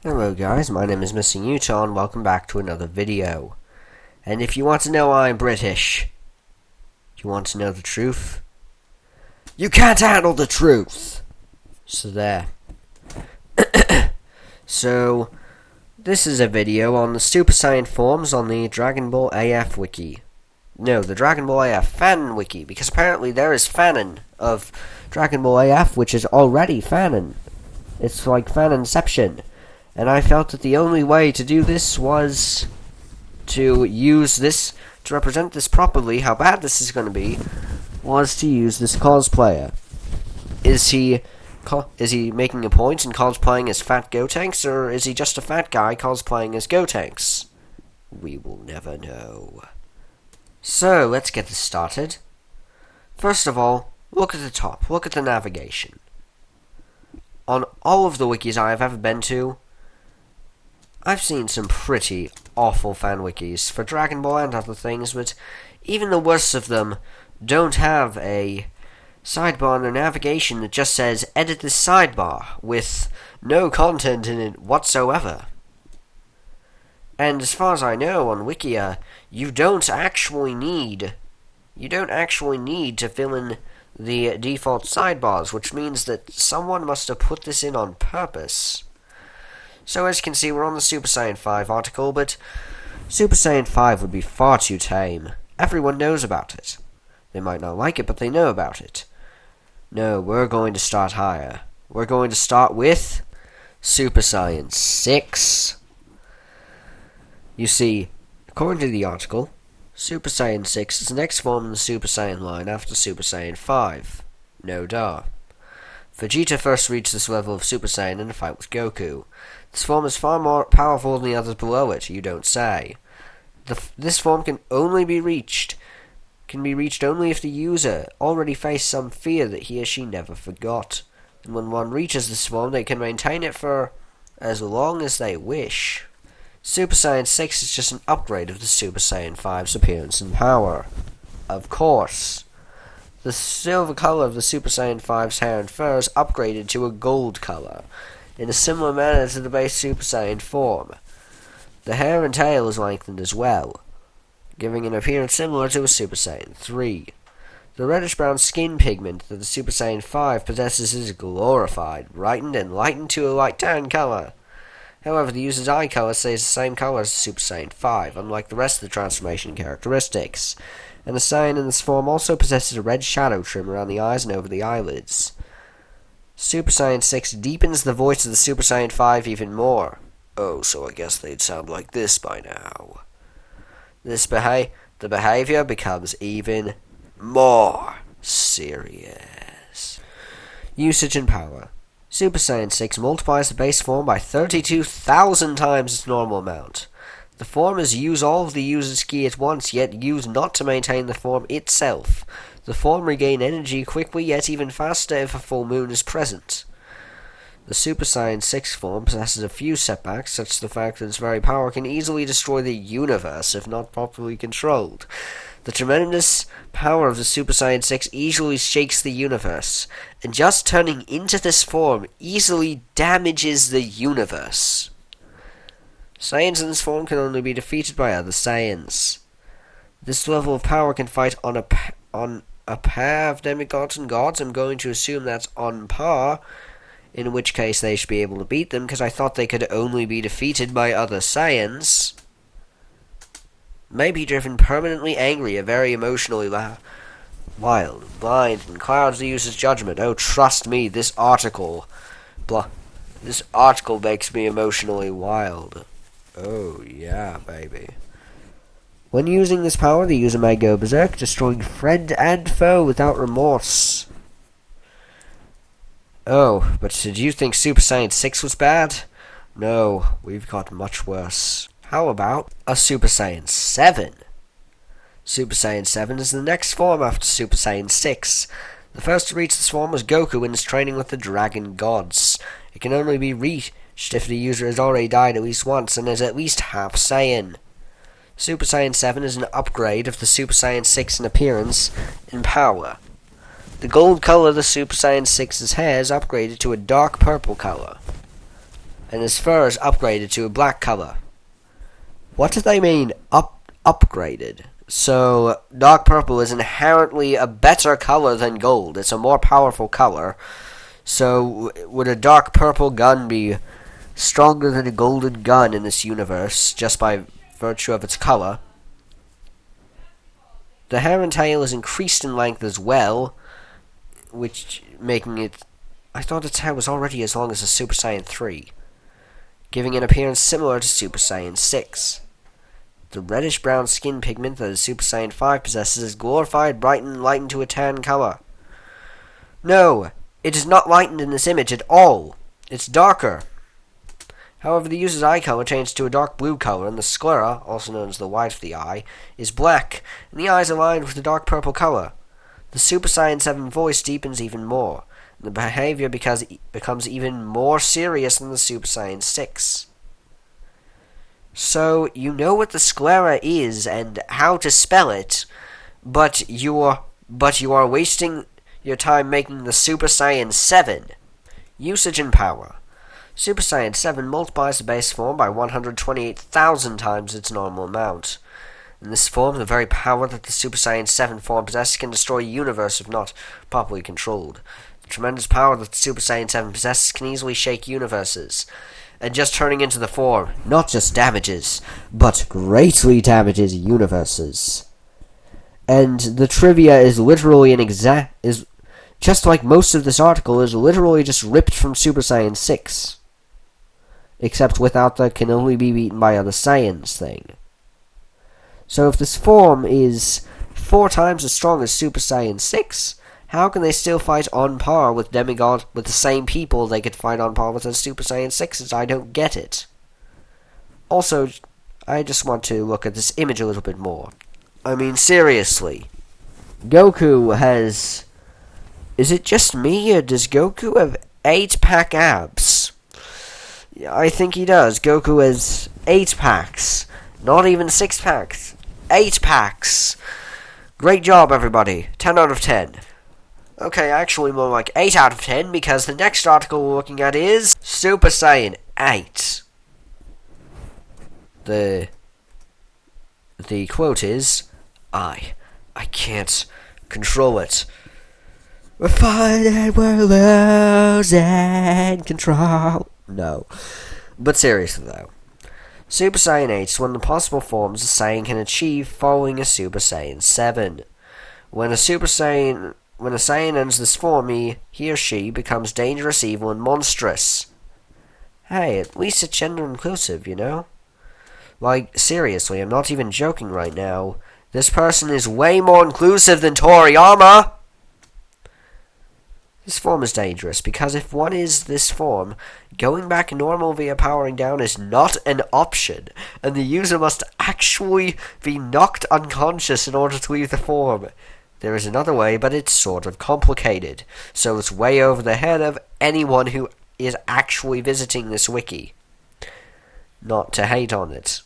Hello guys, my name is Missing Utah and welcome back to another video. And if you want to know why I'm British, you want to know the truth? You can't handle the truth! So there. So, this is a video on the Super Saiyan forms on the Dragon Ball AF wiki. No, the Dragon Ball AF fan wiki, because apparently there is fanon of Dragon Ball AF, which is already fanon. It's like fanonception. And I felt that the only way to do this was to use this, to represent this properly, how bad this is going to be, was to use this cosplayer. Is he making a point in cosplaying as Fat Gotenks, or is he just a fat guy cosplaying as Gotenks? We will never know. So, let's get this started. First of all, look at the top, look at the navigation. On all of the wikis I have ever been to, I've seen some pretty awful fan wikis for Dragon Ball and other things, but even the worst of them don't have a sidebar in their navigation that just says, edit this sidebar, with no content in it whatsoever. And as far as I know, on Wikia, you don't actually need to fill in the default sidebars, which means that someone must have put this in on purpose. So as you can see, we're on the Super Saiyan 5 article, but Super Saiyan 5 would be far too tame. Everyone knows about it. They might not like it, but they know about it. No, we're going to start higher. We're going to start with Super Saiyan 6. You see, according to the article, Super Saiyan 6 is the next form in the Super Saiyan line after Super Saiyan 5. No duh. Vegeta first reached this level of Super Saiyan in a fight with Goku. This form is far more powerful than the others below it, you don't say. This form can be reached only if the user already faced some fear that he or she never forgot. And when one reaches this form, they can maintain it for as long as they wish. Super Saiyan 6 is just an upgrade of the Super Saiyan 5's appearance and power. Of course. The silver color of the Super Saiyan 5's hair and fur is upgraded to a gold color, in a similar manner to the base Super Saiyan form. The hair and tail is lengthened as well, giving an appearance similar to a Super Saiyan 3. The reddish-brown skin pigment that the Super Saiyan 5 possesses is glorified, brightened, and lightened to a light tan color. However, the user's eye color stays the same color as the Super Saiyan 5, unlike the rest of the transformation characteristics. And the Saiyan in this form also possesses a red shadow trim around the eyes and over the eyelids. Super Saiyan 6 deepens the voice of the Super Saiyan 5 even more. Oh, so I guess they'd sound like this by now. The behavior becomes even more serious. Usage and power. Super Saiyan 6 multiplies the base form by 32,000 times its normal amount. The form is use all of the user's ki at once, yet use not to maintain the form itself. The form regain energy quickly, yet even faster if a full moon is present. The Super Saiyan 6 form possesses a few setbacks, such as the fact that its very power can easily destroy the universe if not properly controlled. The tremendous power of the Super Saiyan 6 easily shakes the universe, and just turning into this form easily damages the universe. Saiyans in this form can only be defeated by other Saiyans. This level of power can fight on a pair of demigods and gods. I'm going to assume that's on par, in which case they should be able to beat them, because I thought they could only be defeated by other Saiyans. May be driven permanently angry or very emotionally wild, blind, and clouds the user's judgment. Oh, trust me, this article makes me emotionally wild. Oh, yeah, baby. When using this power, the user may go berserk, destroying friend and foe without remorse. Oh, but did you think Super Saiyan 6 was bad? No, we've got much worse. How about a Super Saiyan 7? Super Saiyan 7 is the next form after Super Saiyan 6. The first to reach this form was Goku in his training with the Dragon Gods. It can only be reached if the user has already died at least once and is at least half Saiyan. Super Saiyan 7 is an upgrade of the Super Saiyan 6 in appearance and power. The gold color of the Super Saiyan 6's hair is upgraded to a dark purple color. and his fur is upgraded to a black color. What do they mean, upgraded? So, dark purple is inherently a better color than gold. It's a more powerful color. So, would a dark purple gun be stronger than a golden gun in this universe, just by virtue of its color? The hair and tail is increased in length as well, which making it... I thought its hair was already as long as a Super Saiyan 3, giving an appearance similar to Super Saiyan 6. The reddish-brown skin pigment that a Super Saiyan 5 possesses is glorified, brightened, and lightened to a tan color. No, it is not lightened in this image at all. It's darker. However, the user's eye color changed to a dark blue color, and the sclera, also known as the white of the eye, is black, and the eye is aligned with the dark purple color. The Super Saiyan 7 voice deepens even more, and the behavior becomes even more serious than the Super Saiyan 6. So, you know what the sclera is and how to spell it, but you are wasting your time making the Super Saiyan 7. Usage and power. Super Saiyan 7 multiplies the base form by 128,000 times its normal amount. In this form, the very power that the Super Saiyan 7 form possesses can destroy a universe if not properly controlled. The tremendous power that the Super Saiyan 7 possesses can easily shake universes. And just turning into the form not just damages, but greatly damages universes. And the trivia is literally is just like most of this article is literally just ripped from Super Saiyan 6. Except without the can only be beaten by other Saiyans thing. So if this form is 4 times as strong as Super Saiyan 6, how can they still fight on par with Demigod, with the same people they could fight on par with as Super Saiyan 6s? I don't get it. Also, I just want to look at this image a little bit more. I mean, seriously. Goku has... Is it just me, or does Goku have 8-pack abs? I think he does. Goku has 8 packs. Not even 6 packs. 8 packs. Great job, everybody. 10 out of 10. Okay, actually more like 8 out of 10, because the next article we're looking at is Super Saiyan 8. The quote is, I can't control it. We're fighting, we're losing control. No. But seriously though, Super Saiyan 8 is one of the possible forms a Saiyan can achieve following a Super Saiyan 7. When a Saiyan enters this form, he or she becomes dangerous, evil, and monstrous. Hey, at least it's gender inclusive, you know? Like, seriously, I'm not even joking right now. This person is way more inclusive than Toriyama! This form is dangerous, because if one is this form, going back normal via powering down is not an option, and the user must actually be knocked unconscious in order to leave the form. There is another way, but it's sort of complicated, so it's way over the head of anyone who is actually visiting this wiki. Not to hate on it.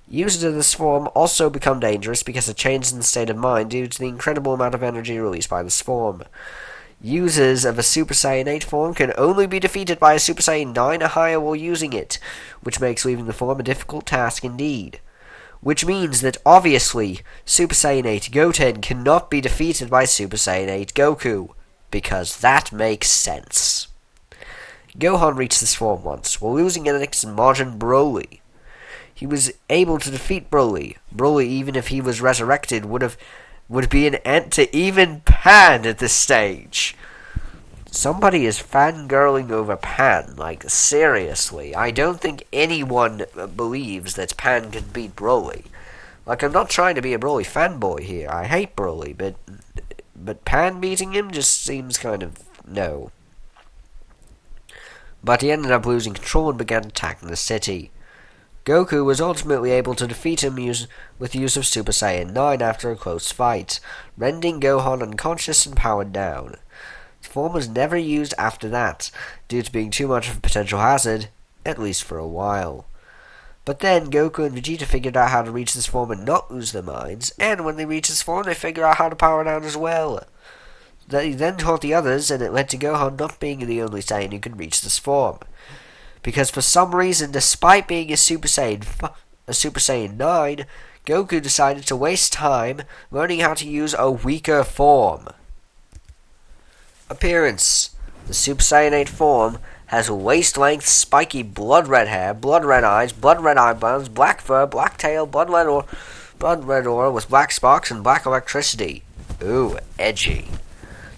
Users of this form also become dangerous because of changes in the state of mind due to the incredible amount of energy released by this form. Users of a Super Saiyan 8 form can only be defeated by a Super Saiyan 9 or higher while using it, which makes leaving the form a difficult task indeed. Which means that, obviously, Super Saiyan 8 Goten cannot be defeated by Super Saiyan 8 Goku, because that makes sense. Gohan reached this form once, while losing against Majin Broly. He was able to defeat Broly. Broly, even if he was resurrected, would be an end to even Pan at this stage. Somebody is fangirling over Pan, like, seriously. I don't think anyone believes that Pan can beat Broly. Like, I'm not trying to be a Broly fanboy here. I hate Broly, but Pan beating him just seems kind of... no. But he ended up losing control and began attacking the city. Goku was ultimately able to defeat him with the use of Super Saiyan 9 after a close fight, rendering Gohan unconscious and powered down. The form was never used after that, due to being too much of a potential hazard, at least for a while. But then, Goku and Vegeta figured out how to reach this form and not lose their minds, and when they reached this form, they figured out how to power down as well. They then taught the others, and it led to Gohan not being the only Saiyan who could reach this form. Because for some reason, despite being a Super Saiyan 9, Goku decided to waste time learning how to use a weaker form. Appearance. The Super Saiyan 8 form has waist-length, spiky blood-red hair, blood-red eyes, blood-red eyebrows, black fur, black tail, blood-red aura with black sparks and black electricity. Ooh, edgy.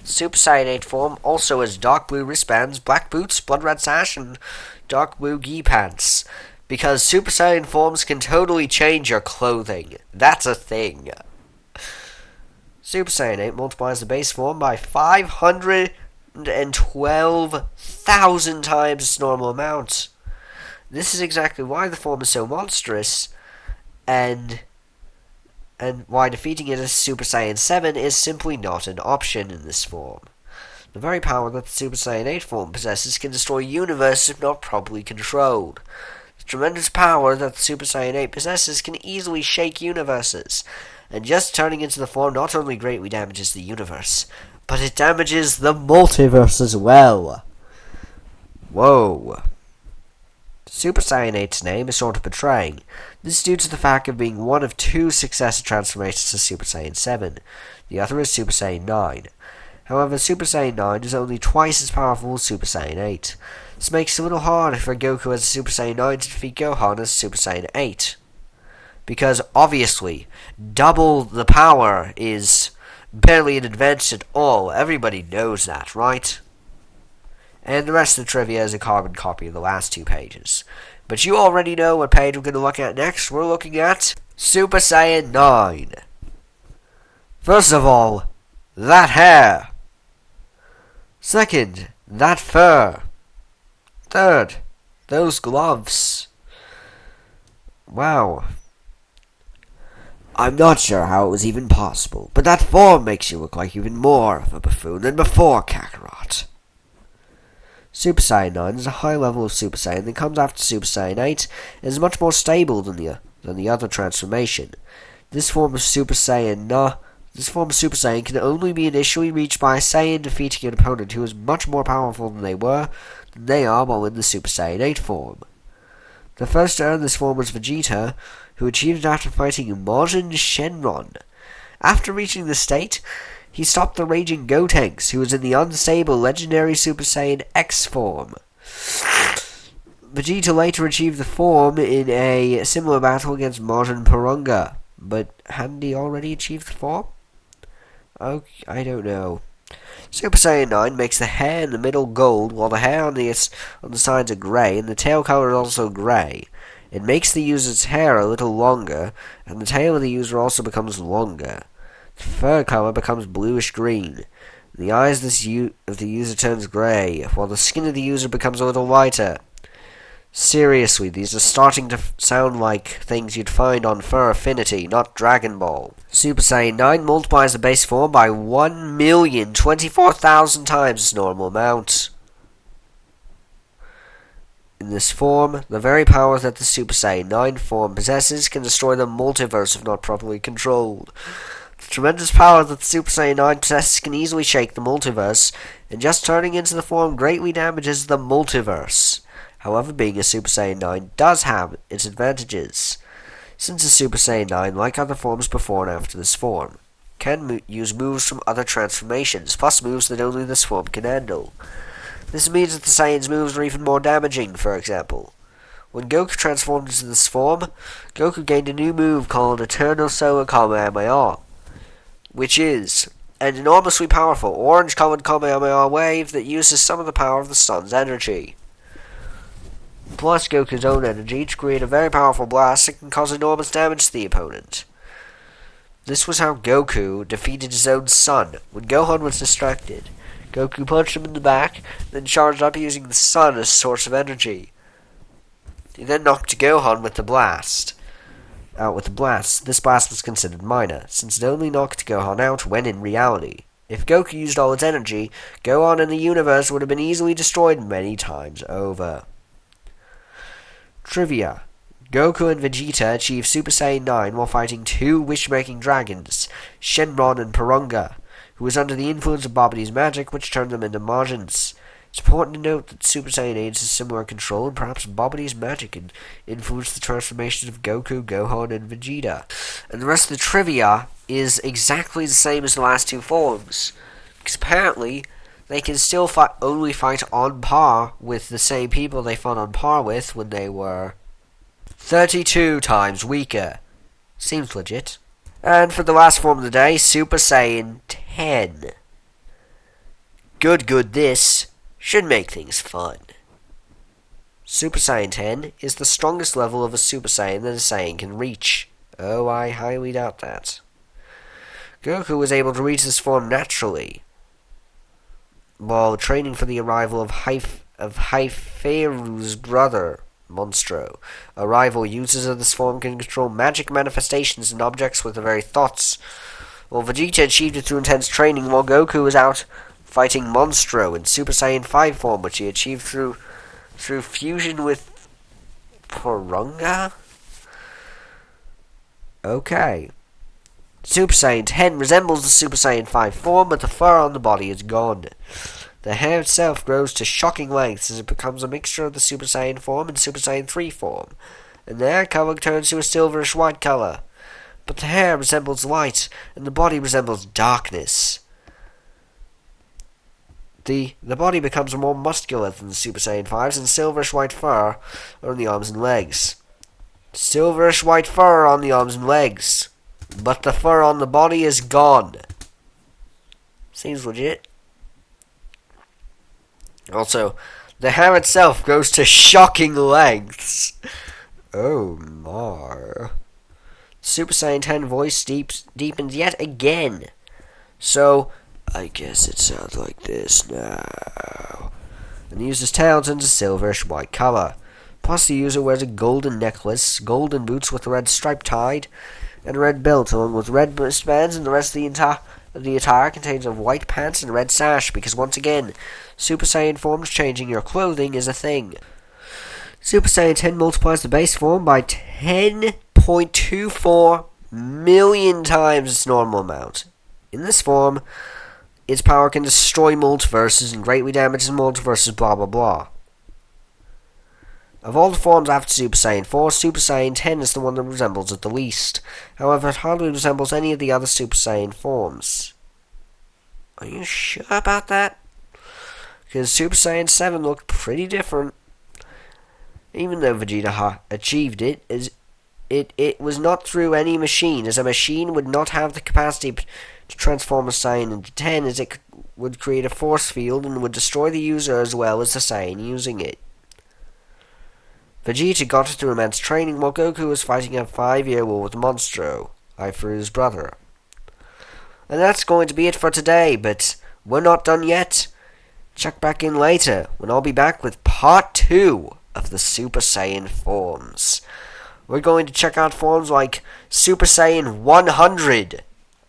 Super Saiyan 8 form also has dark blue wristbands, black boots, blood-red sash, and dark blue gi pants. Because Super Saiyan forms can totally change your clothing. That's a thing. Super Saiyan 8 multiplies the base form by 512,000 times its normal amount. This is exactly why the form is so monstrous, and why defeating it as Super Saiyan 7 is simply not an option in this form. The very power that the Super Saiyan 8 form possesses can destroy universes if not properly controlled. The tremendous power that the Super Saiyan 8 possesses can easily shake universes, and just turning into the form not only greatly damages the universe, but it damages the multiverse as well. Whoa. Super Saiyan 8's name is sort of betraying. This is due to the fact of being one of two successive transformations to Super Saiyan 7. The other is Super Saiyan 9. However, Super Saiyan 9 is only twice as powerful as Super Saiyan 8. This makes it a little hard for Goku as a Super Saiyan 9 to defeat Gohan as Super Saiyan 8. Because, obviously, double the power is barely an advantage at all. Everybody knows that, right? And the rest of the trivia is a carbon copy of the last two pages. But you already know what page we're going to look at next. We're looking at Super Saiyan 9. First of all, that hair. Second, that fur. Third, those gloves. Wow. I'm not sure how it was even possible, but that form makes you look like even more of a buffoon than before, Kakarot. Super Saiyan 9 is a high level of Super Saiyan that comes after Super Saiyan 8 and is much more stable than the other transformation. This form of Super Saiyan can only be initially reached by a Saiyan defeating an opponent who is much more powerful than they are while in the Super Saiyan 8 form. The first to earn this form was Vegeta, who achieved it after fighting Majin Shenron. After reaching this state, he stopped the raging Gotenks, who was in the unstable legendary Super Saiyan X form. Vegeta later achieved the form in a similar battle against Majin Purunga. But hadn't he already achieved the form? Okay, I don't know. Super Saiyan 9 makes the hair in the middle gold, while the hair on the sides are grey, and the tail color is also grey. It makes the user's hair a little longer, and the tail of the user also becomes longer. The fur color becomes bluish-green. The eyes of the user turns grey, while the skin of the user becomes a little lighter. Seriously, these are starting to sound like things you'd find on Fur Affinity, not Dragon Ball. Super Saiyan 9 multiplies the base form by 1,024,000 times its normal amount. In this form, the very power that the Super Saiyan 9 form possesses can destroy the multiverse if not properly controlled. The tremendous power that the Super Saiyan 9 possesses can easily shake the multiverse, and just turning into the form greatly damages the multiverse. However, being a Super Saiyan 9 does have its advantages, since a Super Saiyan 9, like other forms before and after this form, can use moves from other transformations, plus moves that only this form can handle. This means that the Saiyan's moves are even more damaging, for example. When Goku transformed into this form, Goku gained a new move called Eternal Solar Kamehameha, which is an enormously powerful orange-colored Kamehameha wave that uses some of the power of the sun's energy, plus Goku's own energy to create a very powerful blast that can cause enormous damage to the opponent. This was how Goku defeated his own son. When Gohan was distracted, Goku punched him in the back, then charged up using the sun as a source of energy. He then knocked Gohan with the blast. This blast was considered minor, since it only knocked Gohan out when in reality. If Goku used all its energy, Gohan and the universe would have been easily destroyed many times over. Trivia. Goku and Vegeta achieved Super Saiyan 9 while fighting two wish-making dragons, Shenron and Purunga, who was under the influence of Babadi's magic, which turned them into Majins. It's important to note that Super Saiyan 8 is similar control, and perhaps Bobity's magic can influence the transformations of Goku, Gohan, and Vegeta. And the rest of the trivia is exactly the same as the last two forms. Because apparently, they can still only fight on par with the same people they fought on par with when they were 32 times weaker. Seems legit. And for the last form of the day, Super Saiyan 10. Good, this should make things fun. Super Saiyan 10 is the strongest level of a Super Saiyan that a Saiyan can reach. Oh, I highly doubt that. Goku was able to reach this form naturally, while training for the arrival of Haifaru's brother, Monstro. A rival users of this form can control magic manifestations and objects with their very thoughts. Well, Vegeta achieved it through intense training, while Goku was out fighting Monstro in Super Saiyan 5 form, which he achieved through fusion with Porunga? Okay. Super Saiyan 10 resembles the Super Saiyan 5 form, but the fur on the body is gone. The hair itself grows to shocking lengths as it becomes a mixture of the Super Saiyan form and Super Saiyan 3 form, and the hair color turns to a silverish white color. But the hair resembles light, and the body resembles darkness. The body becomes more muscular than the Super Saiyan 5's, and silverish white fur on the arms and legs. Silverish white fur on the arms and legs, but the fur on the body is gone. Seems legit. Also, the hair itself grows to shocking lengths. Oh my. Super Saiyan 10 voice deepens yet again. So, I guess it sounds like this now. And the user's tail turns a silverish white color. Plus, the user wears a golden necklace, golden boots with a red stripe tied, and a red belt, along with red wristbands, and the rest of the attire contains a white pants and a red sash, because once again, Super Saiyan forms changing your clothing is a thing. Super Saiyan 10 multiplies the base form by 10.24 million times its normal amount. In this form, its power can destroy multiverses and greatly damages multiverses, blah blah blah. Of all the forms after Super Saiyan 4, Super Saiyan 10 is the one that resembles it the least. However, it hardly resembles any of the other Super Saiyan forms. Are you sure about that? Because Super Saiyan 7 looked pretty different. Even though Vegeta achieved it, it was not through any machine, as a machine would not have the capacity to transform a Saiyan into 10, as it would create a force field and would destroy the user as well as the Saiyan using it. Vegeta got it through immense training, while Goku was fighting a 5-year war with Monstro, Haifaru's brother. And that's going to be it for today, but we're not done yet. Check back in later, when I'll be back with part 2 of the Super Saiyan forms. We're going to check out forms like Super Saiyan 100.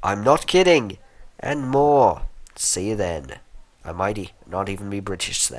I'm not kidding. And more. See you then. I might not even be British then.